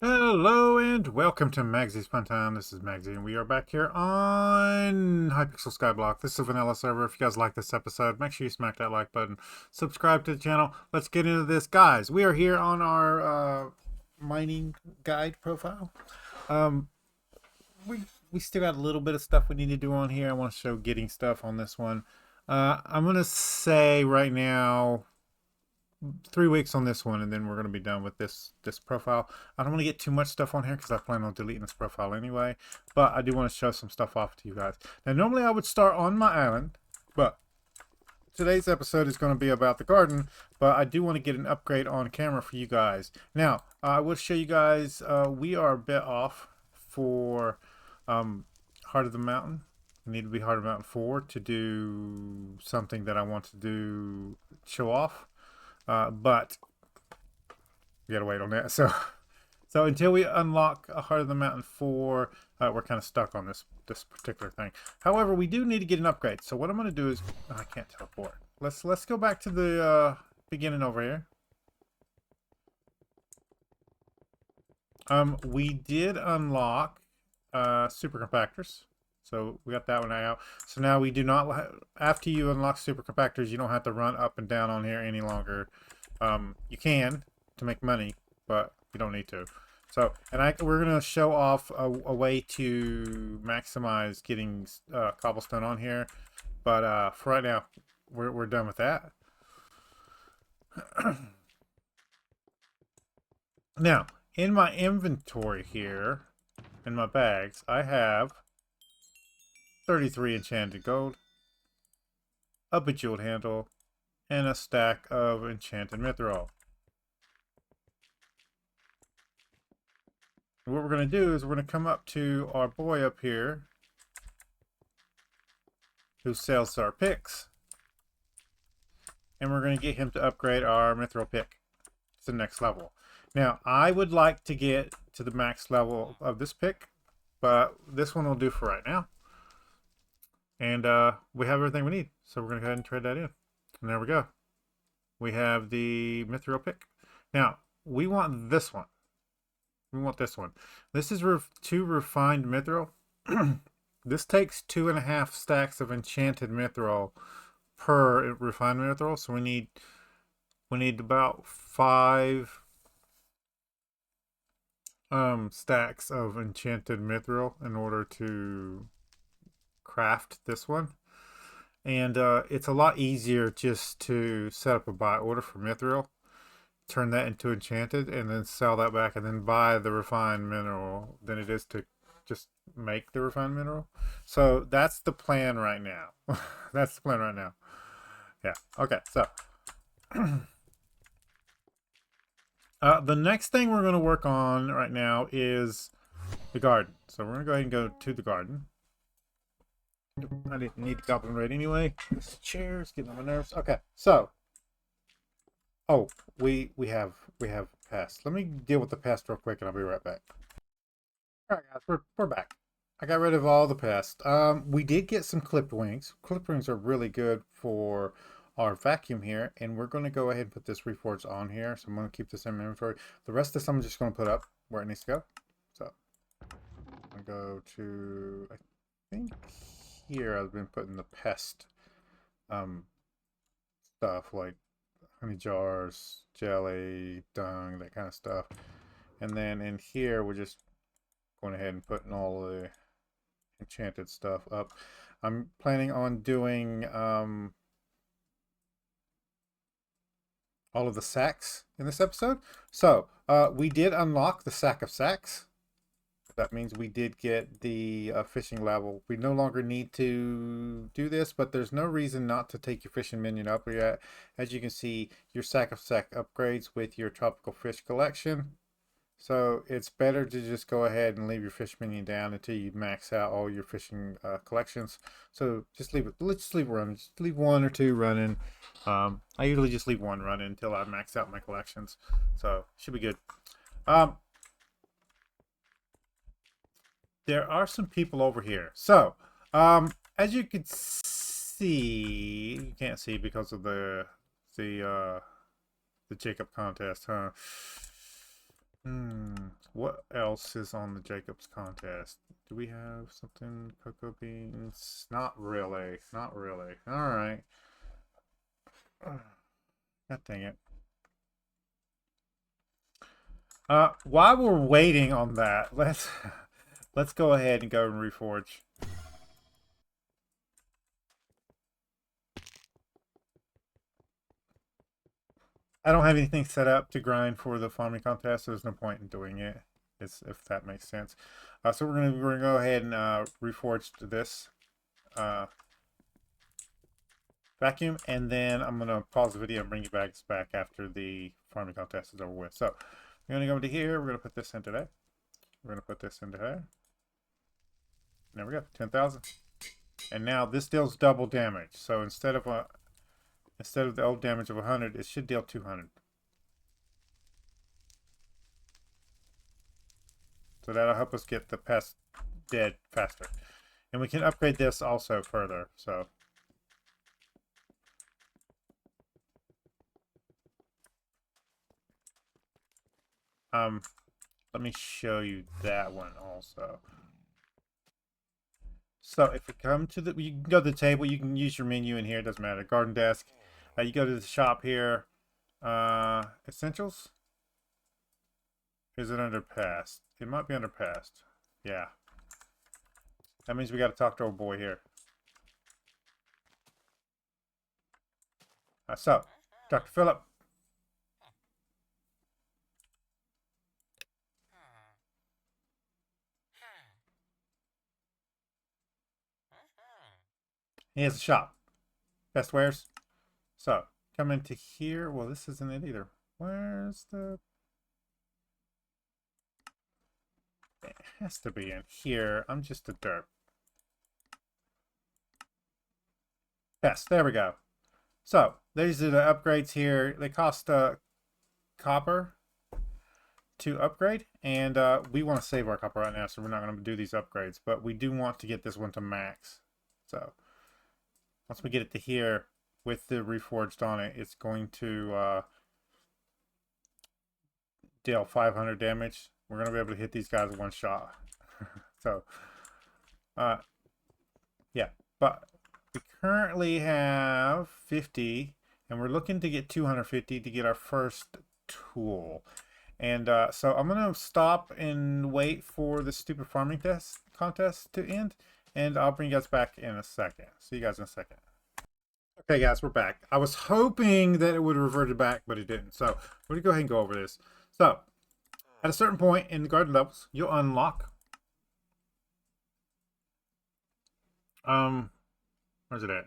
Hello and welcome to Maggie's Fun Time. This is Magzie and we are back here on Hypixel Skyblock. This is a vanilla server. If you guys like this episode, make sure you smack that like button. Subscribe to the channel. Let's get into this. Guys, we are here on our mining guide profile. Um, we still got a little bit of stuff we need to do on here. I want to show getting stuff on this one. I'm going to say right now 3 weeks on this one, and then we're going to be done with this profile. I don't want to get too much stuff on here because I plan on deleting this profile anyway, but I do want to show some stuff off to you guys. Now normally I would start on my island, but today's episode is going to be about the garden, but I do want to get an upgrade on camera for you guys. Now I will show you guys, we are a bit off for Heart of the Mountain. I need to be Heart of the Mountain 4 to do something that I want to do, show off. But we gotta wait on that. So until we unlock a Heart of the Mountain 4, we're kind of stuck on this particular thing. However, we do need to get an upgrade. So what I'm gonna do is, I can't teleport. Let's go back to the beginning over here. We did unlock super compactors. So we got that one out. So now we do not, after you unlock super compactors, you don't have to run up and down on here any longer. You can to make money, but you don't need to. So, and we're going to show off a way to maximize getting cobblestone on here. But for right now, we're done with that. Now, in my inventory here, in my bags, I have 33 enchanted gold, a bejeweled handle, and a stack of enchanted mithril. And what we're going to do is we're going to come up to our boy up here who sells our picks, and we're going to get him to upgrade our mithril pick to the next level. Now I would like to get to the max level of this pick, but this one will do for right now. And we have everything we need. So we're going to go ahead and trade that in. And there we go. We have the mithril pick. Now, we want this one. We want this one. This is 2 refined mithril. This takes 2.5 stacks of enchanted mithril per refined mithril. So we need about 5 stacks of enchanted mithril in order to craft this one. And it's a lot easier just to set up a buy order for mithril, turn that into enchanted, and then sell that back and then buy the refined mineral than it is to just make the refined mineral. So that's the plan right now. That's the plan right now. Yeah, okay, so the next thing we're going to work on right now is the garden. So we're going to go ahead and go to the garden. I didn't need the goblin raid anyway. This chair is getting on my nerves. Okay, so we have pest. Let me deal with the pest real quick and I'll be right back. Alright guys, we're back. I got rid of all the pest. We did get some clipped wings. Clipped wings are really good for our vacuum here, and we're going to go ahead and put this reforge on here. So I'm going to keep this in my inventory. The rest of this I'm just going to put up where it needs to go. So I'm going to go to, I think here I've been putting the pest stuff like honey jars, jelly, dung, that kind of stuff. And then in here we're just going ahead and putting all the enchanted stuff up. I'm planning on doing all of the sacks in this episode. So we did unlock the sack of sacks. That means we did get the fishing level. We no longer need to do this, but there's no reason not to take your fishing minion up yet. As you can see, your sack of sack upgrades with your tropical fish collection. So it's better to just go ahead and leave your fish minion down until you max out all your fishing collections. So just leave it. Let's just leave it running. Just leave 1 or 2 running. I usually just leave 1 running until I max out my collections. So should be good. There are some people over here. So, as you can see, you can't see because of the Jacob contest, huh? What else is on the Jacobs contest? Do we have something? Cocoa beans? Not really. Not really. Alright. God dang it. While we're waiting on that, let's go ahead and go and reforge. I don't have anything set up to grind for the farming contest, so there's no point in doing it. If that makes sense. So we're gonna go ahead and reforge this vacuum, and then I'm gonna pause the video and bring you back after the farming contest is over with. So we're gonna go into here. We're gonna put this into there. We're gonna put this into there. There we go, 10,000. And now this deals double damage. So instead of the old damage of 100, it should deal 200. So that'll help us get the pest dead faster. And we can upgrade this also further. So let me show you that one also. So if we come to the, you can go to the table, you can use your menu in here, it doesn't matter. Garden desk. You go to the shop here. Essentials? Is it under past? It might be under past. Yeah. That means we got to talk to our boy here. So, Dr. Phillip. He has a shop. Best wares. So, come into here. Well, this isn't it either. Where's the... It has to be in here. I'm just a derp. Yes, there we go. So, these are the upgrades here. They cost copper to upgrade, and we want to save our copper right now, so we're not going to do these upgrades, but we do want to get this one to max. So, once we get it to here with the reforged on it, it's going to deal 500 damage. We're going to be able to hit these guys with one shot. So, yeah, but we currently have 50, and we're looking to get 250 to get our first tool. And so I'm going to stop and wait for the stupid farming contest to end, and I'll bring you guys back in a second. See you guys in a second. Okay, guys, we're back. I was hoping that it would have reverted back, but it didn't. So we're going to go ahead and go over this. So at a certain point in the garden levels, you'll unlock where's it at?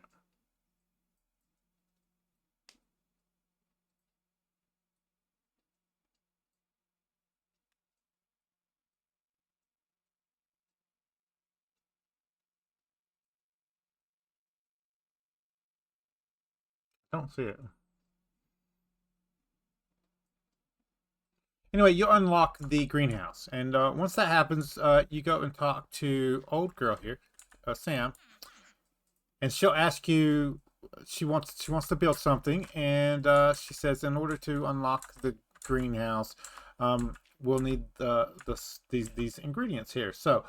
I don't see it. Anyway, you unlock the greenhouse, and once that happens, you go and talk to old girl here, Sam, and she'll ask you. She wants to build something, and she says in order to unlock the greenhouse, we'll need these ingredients here. So,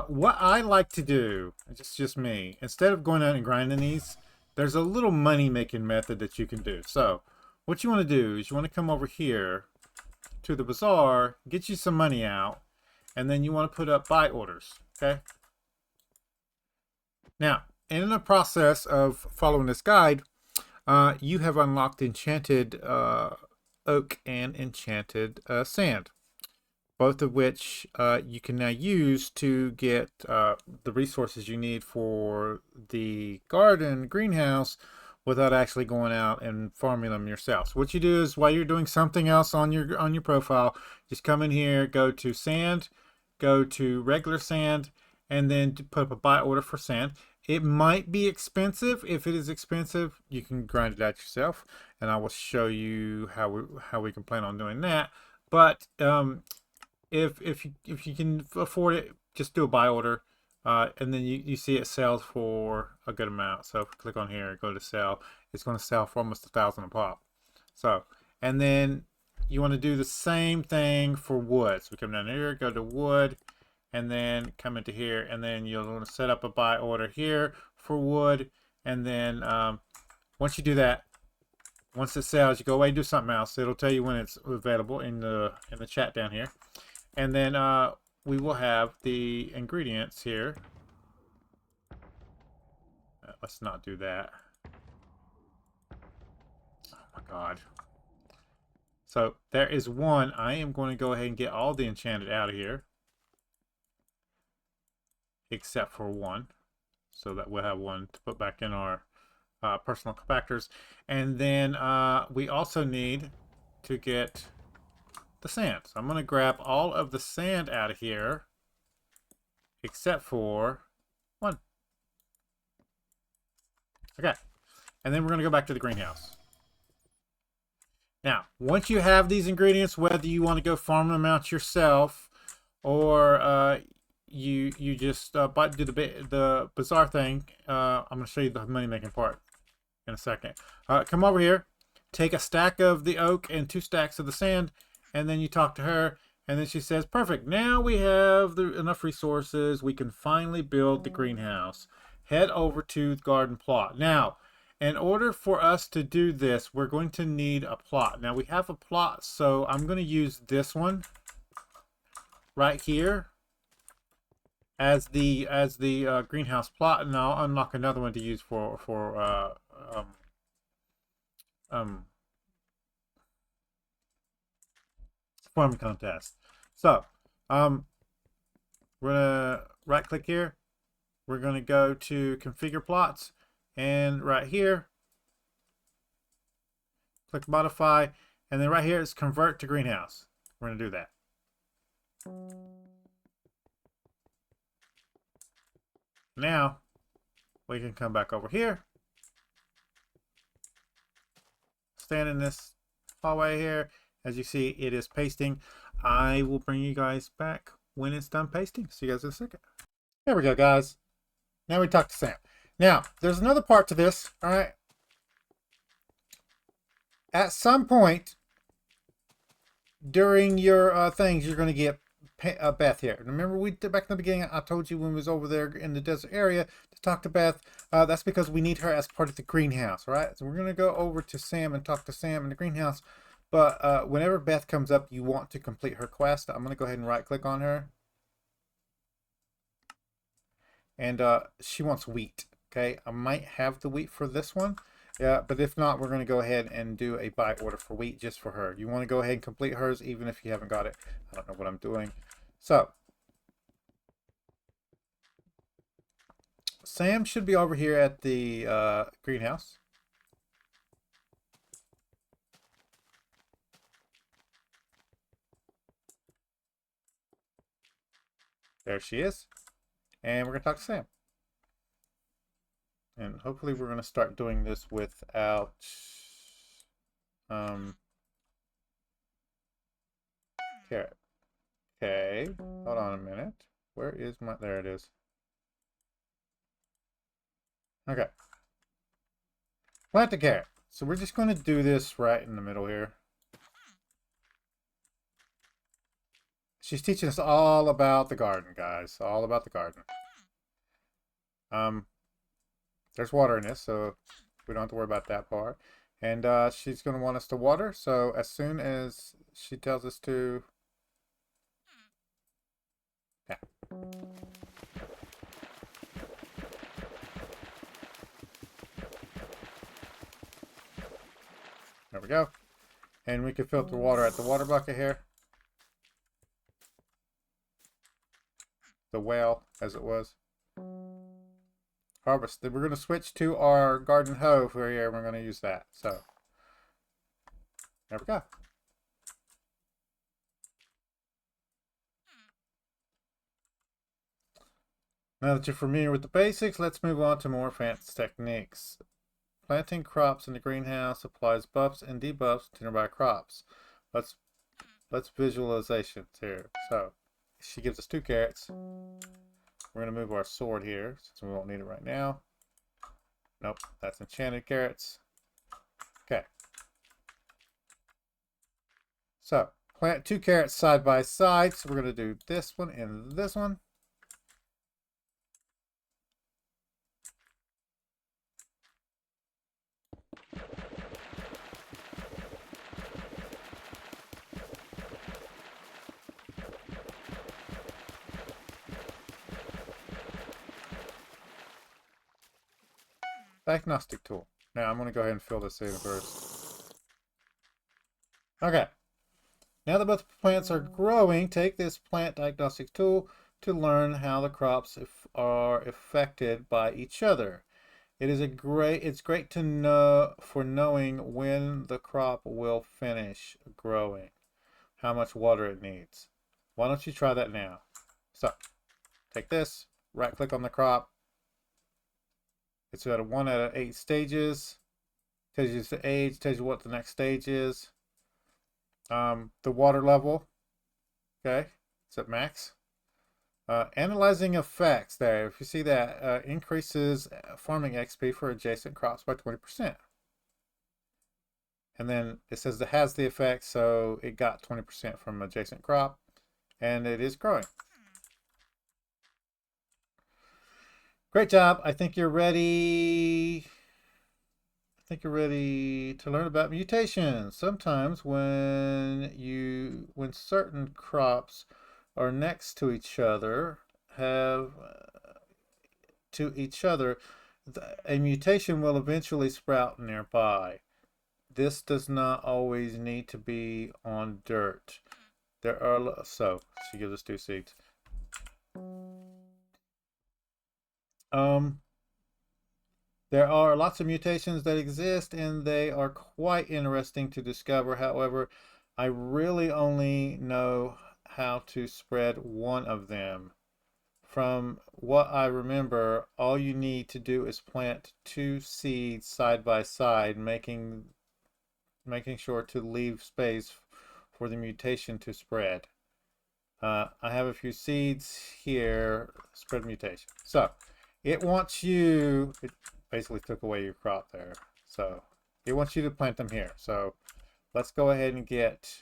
what I like to do, it's just me, instead of going out and grinding these, there's a little money making method that you can do. So, what you want to do is you want to come over here to the bazaar, get you some money out, and then you want to put up buy orders. Okay. Now, in the process of following this guide, you have unlocked enchanted oak and enchanted sand, both of which you can now use to get the resources you need for the garden greenhouse without actually going out and farming them yourself. So what you do is while you're doing something else on your profile, just come in here, go to sand, go to regular sand, and then put up a buy order for sand. It might be expensive. If it is expensive, you can grind it out yourself, and I will show you how we can plan on doing that. But if you can afford it, just do a buy order. And then you see it sells for a good amount. So if you click on here, go to sell, it's going to sell for almost 1,000 a pop. So, and then you want to do the same thing for wood. So we come down here, go to wood, and then come into here, and then you'll want to set up a buy order here for wood. And then once you do that, once it sells, you go away and do something else. It'll tell you when it's available in the chat down here. And then we will have the ingredients here. Let's not do that. Oh my god. So there is one. I am going to go ahead and get all the enchanted out of here. Except for one. So that we'll have one to put back in our personal compactors. And then we also need to get the sand. So I'm going to grab all of the sand out of here. Except for one. Okay. And then we're going to go back to the greenhouse. Now, once you have these ingredients, whether you want to go farm them out yourself or you just do the bazaar thing, I'm going to show you the money making part in a second. Come over here, take a stack of the oak and 2 stacks of the sand, and then you talk to her, and then she says, perfect, now we have enough resources, we can finally build the greenhouse. Head over to the garden plot. Now, in order for us to do this, we're going to need a plot. Now we have a plot, so I'm going to use this one right here as the greenhouse plot, and I'll unlock another one to use for farming contest. So we're gonna right click here. We're gonna go to configure plots. And right here, click modify, and then right here is convert to greenhouse. We're going to do that. Now, we can come back over here. Stand in this hallway here. As you see, it is pasting. I will bring you guys back when it's done pasting. See you guys in a second. There we go, guys. Now we talk to Sam. Now, there's another part to this, all right? At some point during your things, you're going to get Beth here. Remember, back in the beginning, I told you when we was over there in the desert area to talk to Beth. That's because we need her as part of the greenhouse, right? So we're going to go over to Sam and talk to Sam in the greenhouse. But whenever Beth comes up, you want to complete her quest. I'm going to go ahead and right-click on her. And she wants wheat. Okay, I might have the wheat for this one. Yeah, but if not, we're going to go ahead and do a buy order for wheat just for her. You want to go ahead and complete hers even if you haven't got it. I don't know what I'm doing. So, Sam should be over here at the greenhouse. There she is. And we're going to talk to Sam. And hopefully we're going to start doing this without carrot. Okay, hold on a minute. Where is my, there it is. Okay. Plant the carrot. So we're just going to do this right in the middle here. She's teaching us all about the garden, guys. All about the garden. There's water in this, so we don't have to worry about that part. And she's going to want us to water, so as soon as she tells us to... Yeah. There we go. And we can filter water at the water bucket here. The well, as it was. Harvest. Then we're going to switch to our garden hoe for here. We're going to use that. So, there we go. Now that you're familiar with the basics, let's move on to more advanced techniques. Planting crops in the greenhouse applies buffs and debuffs to nearby crops. Let's visualizations here. So, she gives us 2 carrots. We're going to move our sword here, since we won't need it right now. Nope, that's enchanted carrots. Okay. So plant 2 carrots side by side. So we're going to do this one and this one. Diagnostic tool. Now I'm going to go ahead and fill this in first. Okay. Now that both plants are growing, take this plant diagnostic tool to learn how the crops are affected by each other. It's great to know for knowing when the crop will finish growing, how much water it needs. Why don't you try that now? So, take this, right click on the crop. It's at 1 out of 8 stages. Tells you the age, tells you what the next stage is. The water level, okay, it's at max. Analyzing effects there, if you see that, increases farming XP for adjacent crops by 20%. And then it says it has the effect, so it got 20% from adjacent crop, and it is growing. Great job. I think you're ready. I think you're ready to learn about mutations. Sometimes when certain crops are next to each other, a mutation will eventually sprout nearby. This does not always need to be on dirt. So she gives us 2 seeds. There are lots of mutations that exist, and they are quite interesting to discover. However, I really only know how to spread one of them. From what I remember, all you need to do is plant 2 seeds side by side, making sure to leave space for the mutation to spread. I have a few seeds here, spread mutation. So it wants you, it basically took away your crop there. So it wants you to plant them here. So let's go ahead and get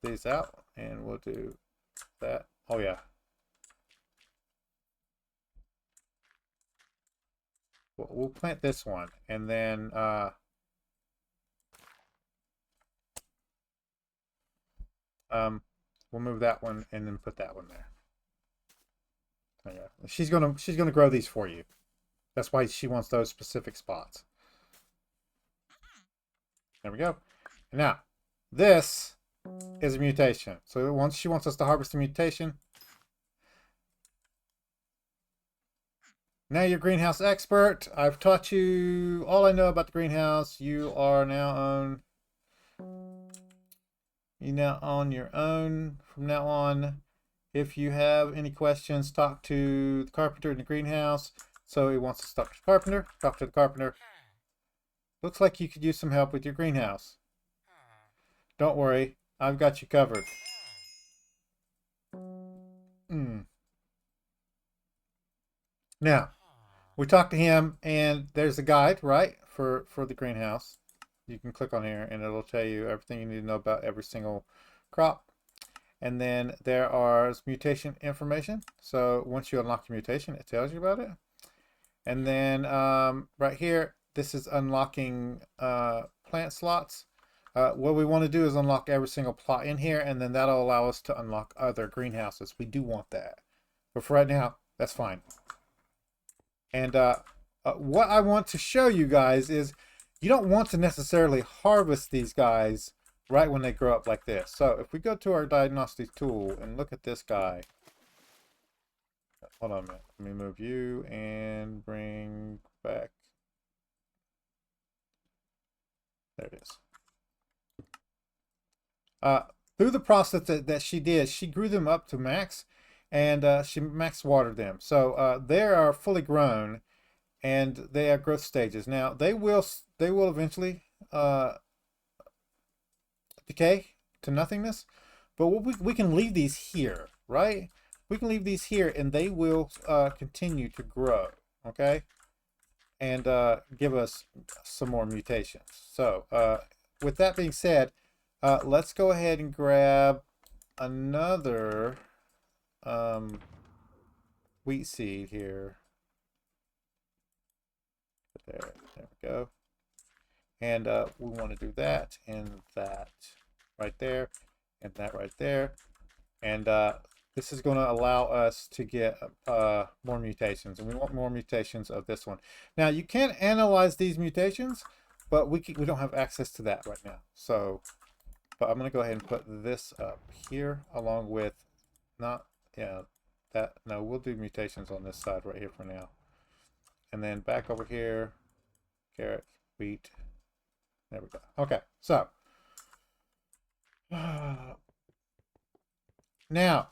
these out, and we'll do that. Oh yeah. We'll plant this one, and then we'll move that one and then put that one there. Yeah. She's gonna grow these for you. That's why she wants those specific spots. There we go. And now, this is a mutation. So once she wants us to harvest a mutation. Now you're greenhouse expert. I've taught you all I know about the greenhouse. You are now on. You're now on your own from now on. If you have any questions, talk to the carpenter in the greenhouse. So he wants to talk to the carpenter. Talk to the carpenter. Looks like you could use some help with your greenhouse. Don't worry, I've got you covered. Now, we talked to him, and there's a guide, right, for the greenhouse. You can click on here, and it'll tell you everything you need to know about every single crop. And then there are mutation information. So once you unlock your mutation, it tells you about it. And then right here, this is unlocking plant slots. What we want to do is unlock every single plot in here, and then that'll allow us to unlock other greenhouses. We do want that. But for right now, that's fine. And what I want to show you guys is you don't want to necessarily harvest these guys right when they grow up like this. So if we go to our diagnostic tool and look at this guy. Hold on a minute. Let me move you and bring back. There it is. Through the process that she did, she grew them up to max, and she max watered them. So they are fully grown, and they are growth stages. Now they will eventually decay to nothingness, but we can leave these here, right? We can leave these here, and they will continue to grow, okay, and give us some more mutations. So with that being said, Let's go ahead and grab another wheat seed here. There we go. And we want to do that and that right there and that right there. And this is going to allow us to get more mutations, and we want more mutations of this one. Now you can analyze these mutations, but we don't have access to that right now. So, but I'm going to go ahead and put this up here along with no, we'll do mutations on this side right here for now. And then back over here, carrot, wheat. There we go. Okay, so now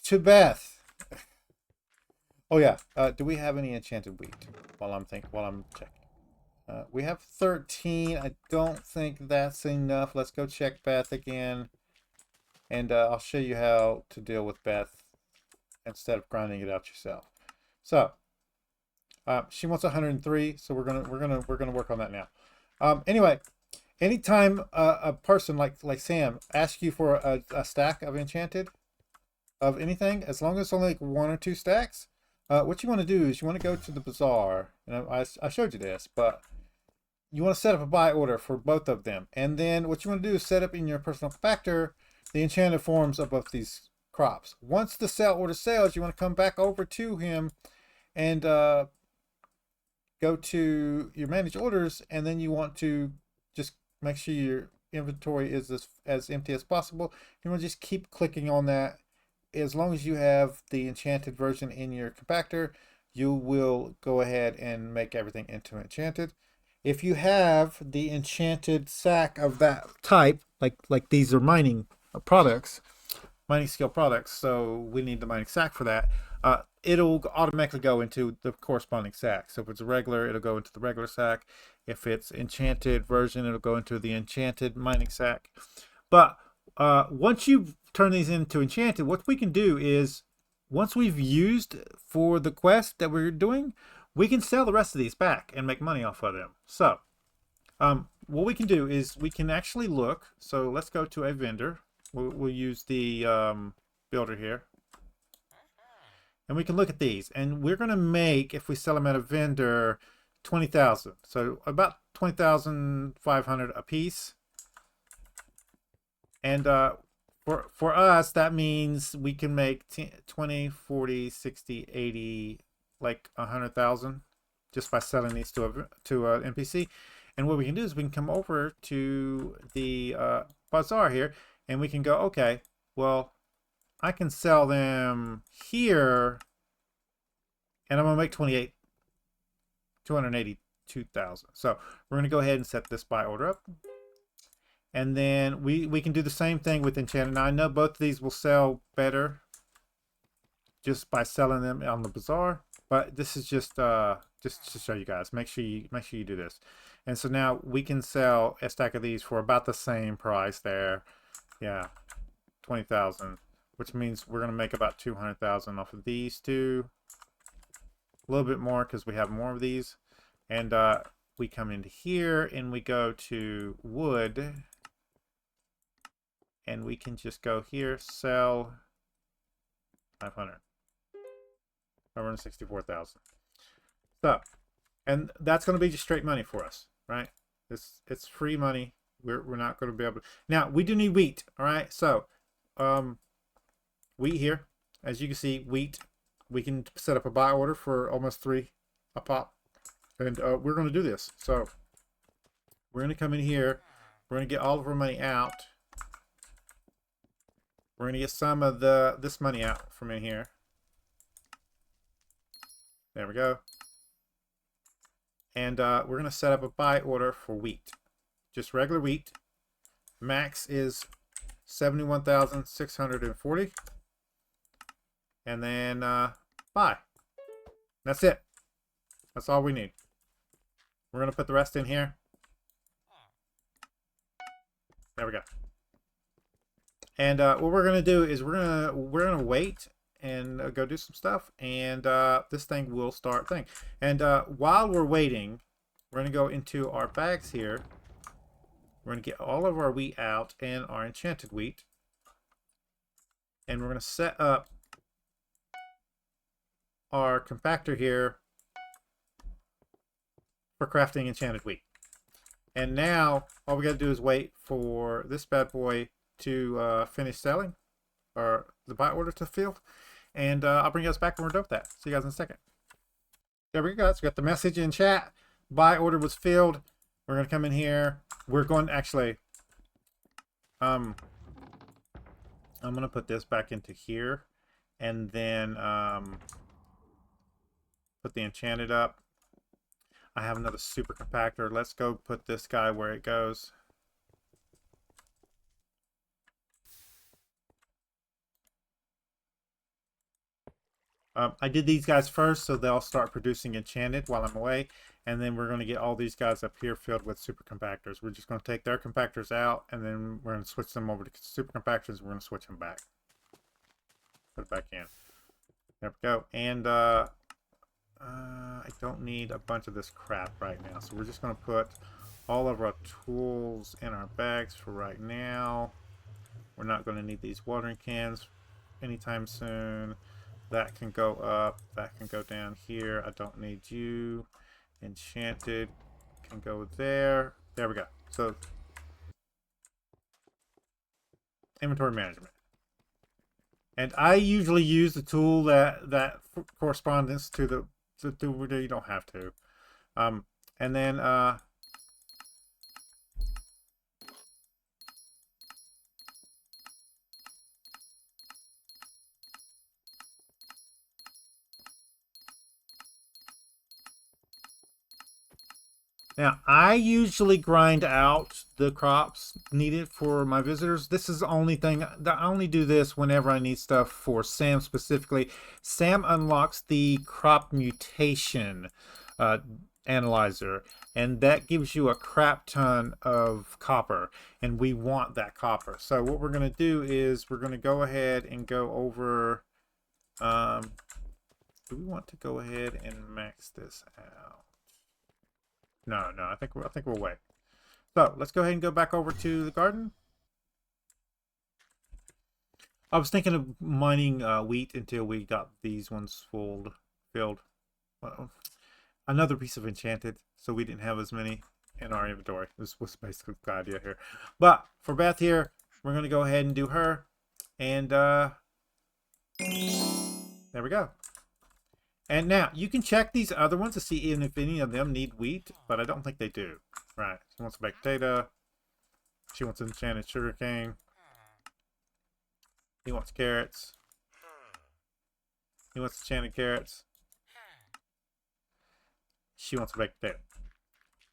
to Beth. Oh yeah, do we have any enchanted wheat? While I'm checking, we have 13. I don't think that's enough. Let's go check Beth again, and I'll show you how to deal with Beth instead of grinding it out yourself. So she wants 103, so we're gonna work on that now. Anyway, anytime a person like Sam asks you for a stack of enchanted of anything, as long as it's only like 1 or 2 stacks, what you want to do is you want to go to the bazaar, and I showed you this, but you want to set up a buy order for both of them, and then what you want to do is set up in your personal factor the enchanted forms of both these crops. Once the sell order sells, you want to come back over to him and go to your manage orders, and then you want to just make sure your inventory is as empty as possible. You want to just keep clicking on that. As long as you have the enchanted version in your compactor, you will go ahead and make everything into enchanted. If you have the enchanted sack of that type, like these are mining products, mining skill products, so we need the mining sack for that, it'll automatically go into the corresponding sack. So if it's a regular, it'll go into the regular sack. If it's enchanted version, it'll go into the enchanted mining sack. But once you turn these into enchanted, what we can do is, once we've used for the quest that we're doing, we can sell the rest of these back and make money off of them. So what we can do is we can actually look. So let's go to a vendor. We'll use the builder here, and we can look at these, and we're going to make, if we sell them at a vendor, 20,000. So about 20,500 a piece. And for us, that means we can make 20, 40, 60, 80, like 100,000 just by selling these to an NPC. And what we can do is we can come over to the bazaar here, and we can go, okay, well, I can sell them here, and I'm gonna make 282,000. So we're gonna go ahead and set this buy order up. And then we can do the same thing with enchanted. Now I know both of these will sell better just by selling them on the bazaar, but this is just to show you guys. Make sure you do this. And so now we can sell a stack of these for about the same price there. Yeah, 20,000, which means we're gonna make about 200,000 off of these two. A little bit more because we have more of these. And we come into here and we go to wood. And we can just go here, sell 564,000. So, and that's going to be just straight money for us, right? It's free money. We're not going to be able to. Now we do need wheat, all right? So, wheat here, as you can see, wheat. We can set up a buy order for almost 3 a pop, and we're going to do this. So, we're going to come in here. We're going to get all of our money out. We're going to get some of this money out from in here. There we go. And we're going to set up a buy order for wheat. Just regular wheat. Max is 71,640. And then buy. That's it. That's all we need. We're going to put the rest in here. There we go. And what we're gonna do is we're gonna wait and go do some stuff, and this thing will start thing. And while we're waiting, we're gonna go into our bags here. We're going to get all of our wheat out and our enchanted wheat. And we're going to set up our compactor here for crafting enchanted wheat. And now all we got to do is wait for this bad boy to finish selling, or the buy order to fill. And I'll bring you guys back when we're done with that. See you guys in a second. There we go. So we got the message in chat. Buy order was filled. We're going to come in here. We're going to actually... I'm going to put this back into here. And then put the enchanted up. I have another super compactor. Let's go put this guy where it goes. I did these guys first, so they'll start producing enchanted while I'm away. And then we're going to get all these guys up here filled with super compactors. We're just going to take their compactors out, and then we're going to switch them over to super compactors. We're going to switch them back. Put it back in. There we go. And I don't need a bunch of this crap right now. So we're just going to put all of our tools in our bags for right now. We're not going to need these watering cans anytime soon. That can go up. That can go down here. I don't need you. Enchanted can go there. There we go. So inventory management. And I usually use the tool that corresponds to the you don't have to. And then now, I usually grind out the crops needed for my visitors. This is the only thing that I only do this whenever I need stuff for Sam specifically. Sam unlocks the crop mutation analyzer, and that gives you a crap ton of copper, and we want that copper. So what we're going to do is we're going to go ahead and go over. Do we want to go ahead and max this out? No, I think we'll wait. So let's go ahead and go back over to the garden. I was thinking of mining wheat until we got these ones filled. Well, another piece of enchanted, so we didn't have as many in our inventory. This was basically the idea here. But for Beth here, we're going to go ahead and do her. And there we go. And now, you can check these other ones to see even if any of them need wheat, but I don't think they do. Right. She wants a baked potato. She wants an enchanted sugarcane. He wants carrots. He wants enchanted carrots. She wants a baked potato.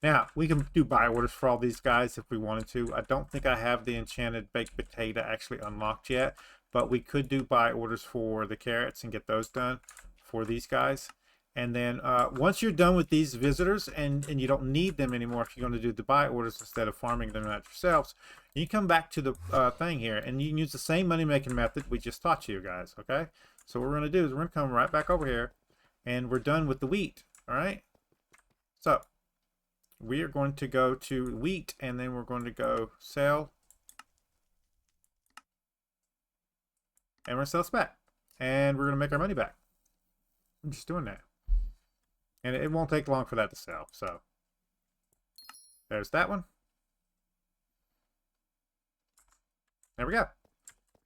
Now, we can do buy orders for all these guys if we wanted to. I don't think I have the enchanted baked potato actually unlocked yet, but we could do buy orders for the carrots and get those done for these guys. And then once you're done with these visitors and you don't need them anymore, if you're going to do the buy orders instead of farming them out yourselves, you come back to the thing here and you can use the same money making method we just taught you guys. Okay, so what we're going to do is we're going to come right back over here and we're done with the wheat. All right, so we are going to go to wheat and then we're going to go sell, and we're going to sell this back, and we're going to make our money back. I'm just doing that. And it won't take long for that to sell. So there's that one. There we go.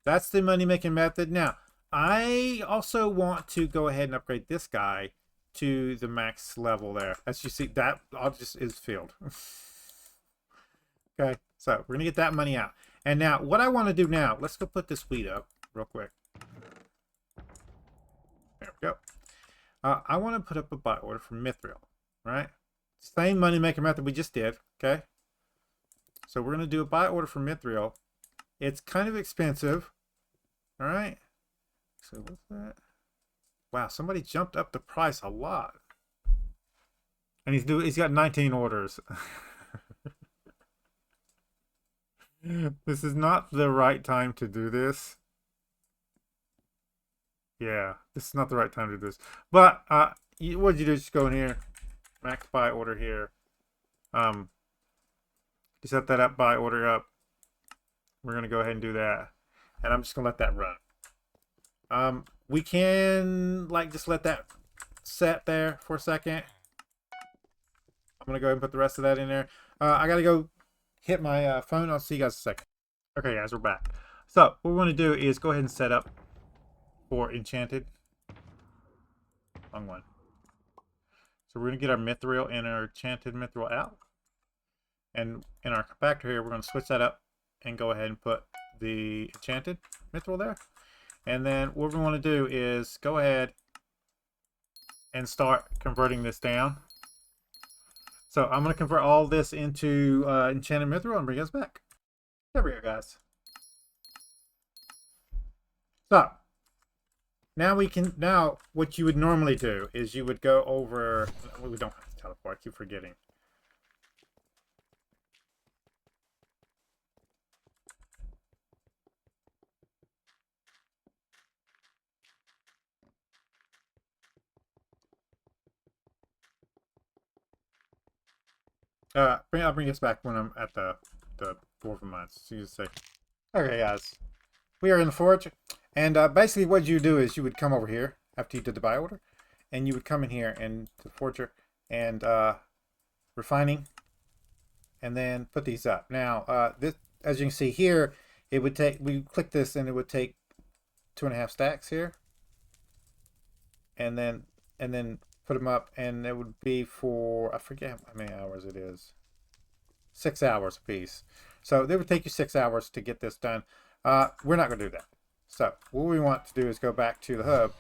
That's the money making method. Now, I also want to go ahead and upgrade this guy to the max level there. As you see, that all just is filled. Okay, so we're going to get that money out. And now, what I want to do now, let's go put this wheat up real quick. There we go. I want to put up a buy order for Mithril, right? Same money maker method we just did, okay? So we're going to do a buy order for Mithril. It's kind of expensive, all right? So what's that? Wow, somebody jumped up the price a lot. And he's got 19 orders. This is not the right time to do this. Yeah, this is not the right time to do this. But what you do is just go in here, max buy order here. You set that up, buy order up. We're going to go ahead and do that. And I'm just going to let that run. We can like just let that set there for a second. I'm going to go ahead and put the rest of that in there. I got to go hit my phone. I'll see you guys in a second. Okay, guys, we're back. So what we want to do is go ahead and set up for enchanted. Wrong one. So we're going to get our mithril and our enchanted mithril out. And in our compactor here, we're going to switch that up and go ahead and put the enchanted mithril there. And then what we want to do is go ahead and start converting this down. So I'm going to convert all this into enchanted mithril and bring us back. There we go, guys. So now what you would normally do is you would go over, we don't have to teleport, I keep forgetting. I'll bring us back when I'm at the Dwarven Mines. So you just say, okay, guys, we are in the forge, and basically what you do is you would come over here after you did the buy order, and you would come in here and to the forger and refining, and then put these up. Now, this, as you can see here, it would take. We click this, and it would take 2.5 stacks here, and then put them up, and it would be for, I forget how many hours it is, 6 hours a piece. So it would take you 6 hours to get this done. We're not going to do that. So what we want to do is go back to the hub,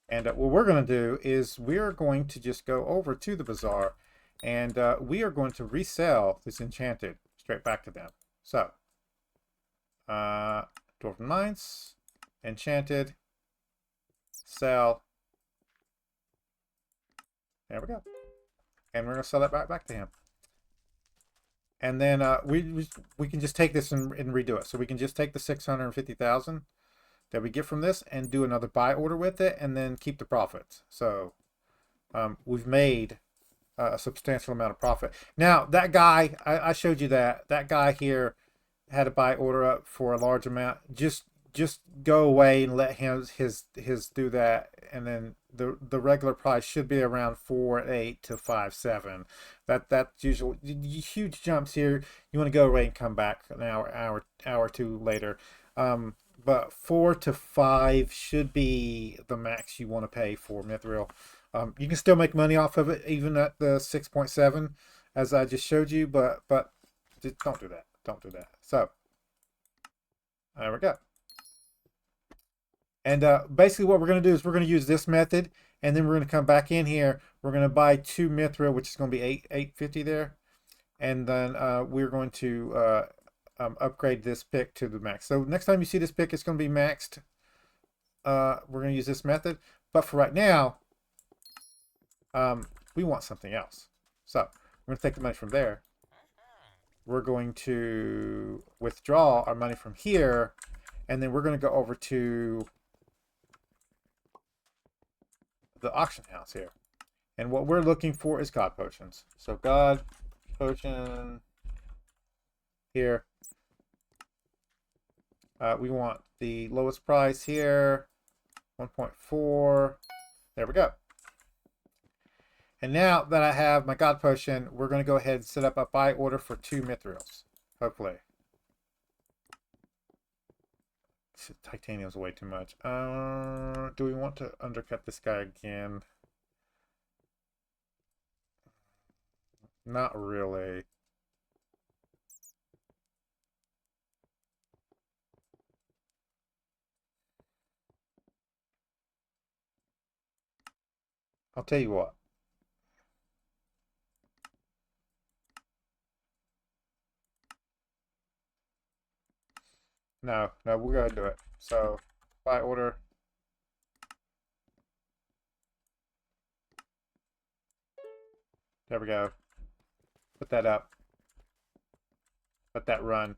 and what we're going to do is we're going to just go over to the bazaar, and we are going to resell this enchanted straight back to them. So Dwarven Mines, enchanted, sell. There we go. And we're going to sell that back to him. And then we can just take this and redo it. So we can just take the 650,000 that we get from this and do another buy order with it, and then keep the profits. So we've made a substantial amount of profit. Now that guy, I showed you that guy here had a buy order up for a large amount. Just go away and let his do that, and then the regular price should be around 4.8 to 5.7. That's usual. Huge jumps here. You want to go away and come back an hour or two later. But 4 to 5 should be the max you want to pay for mithril. You can still make money off of it even at the 6.7, as I just showed you, but just don't do that. Don't do that. So there we go. And basically what we're going to do is we're going to use this method, and then we're going to come back in here. We're going to buy 2 mithril, which is going to be 850 there. And then we're going to upgrade this pick to the max. So next time you see this pick, it's going to be maxed. We're going to use this method. But for right now, we want something else. So we're going to take the money from there. We're going to withdraw our money from here. And then we're going to go over to the auction house here. And what we're looking for is God Potions. So God Potion here. We want the lowest price here. 1.4. There we go. And now that I have my God Potion, we're going to go ahead and set up a buy order for 2 mithrils. Hopefully. Titanium's way too much. Do we want to undercut this guy again? Not really. I'll tell you what. No, we're going to do it. So, buy order. There we go. Put that up. Let that run.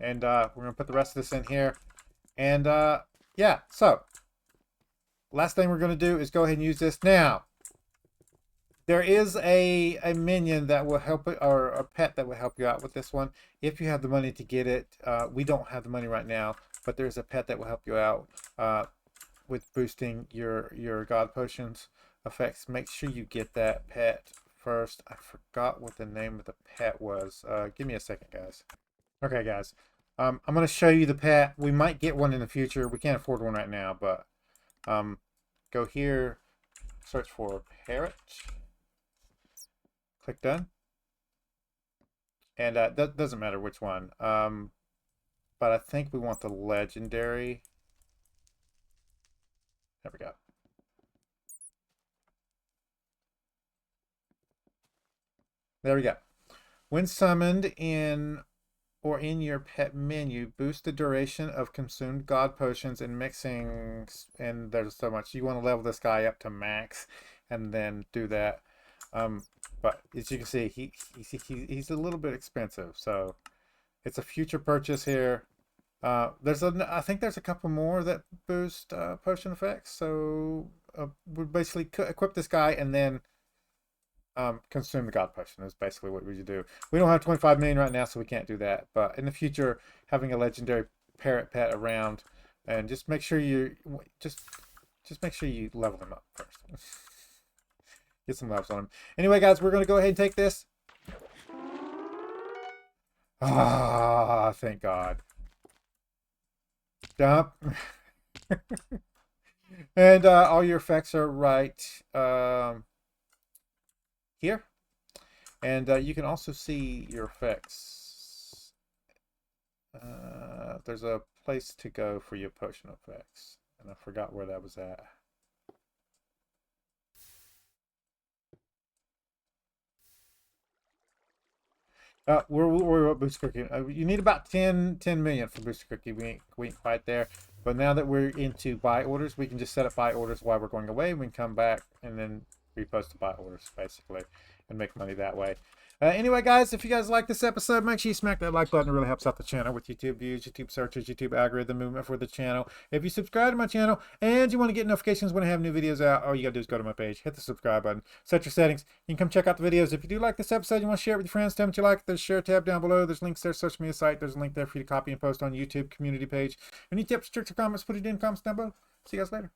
And we're going to put the rest of this in here. And yeah, so last thing we're going to do is go ahead and use this now. There is a minion that will help it, or a pet that will help you out with this one if you have the money to get it. We don't have the money right now, but there's a pet that will help you out with boosting your god potions effects. Make sure you get that pet first. I forgot what the name of the pet was. Give me a second, guys. Okay, guys. I'm going to show you the pet. We might get one in the future. We can't afford one right now, but go here, search for parrot. Click done. And that doesn't matter which one. But I think we want the legendary. There we go. There we go. When summoned in or in your pet menu, boost the duration of consumed god potions and mixing. And there's so much. You want to level this guy up to max and then do that. But as you can see, he's a little bit expensive. So it's a future purchase here. I think there's a couple more that boost potion effects. So we basically equip this guy and then consume the god potion is basically what we do. We don't have 25 million right now, so we can't do that. But in the future, having a legendary parrot pet around, and just make sure you just make sure you level him up first. Get some levels on him. Anyway, guys, we're gonna go ahead and take this. Ah, thank God. Dump. And all your effects are right here. And you can also see your effects. There's a place to go for your potion effects. And I forgot where that was at. We're at Booster Cookie. You need about 10 million for Booster Cookie. We ain't quite there. But now that we're into buy orders, we can just set up buy orders while we're going away. We can come back and then repost the buy orders, basically, and make money that way. Anyway, guys, if you guys like this episode, make sure you smack that like button. It really helps out the channel with YouTube views, YouTube searches, YouTube algorithm movement for the channel. If you subscribe to my channel and you want to get notifications when I have new videos out, all you got to do is go to my page, hit the subscribe button, set your settings. You can come check out the videos. If you do like this episode, you want to share it with your friends, tell them what you like. There's a share tab down below. There's links there, social media site. There's a link there for you to copy and post on YouTube community page. Any tips, tricks, or comments, put it in comments down below. See you guys later.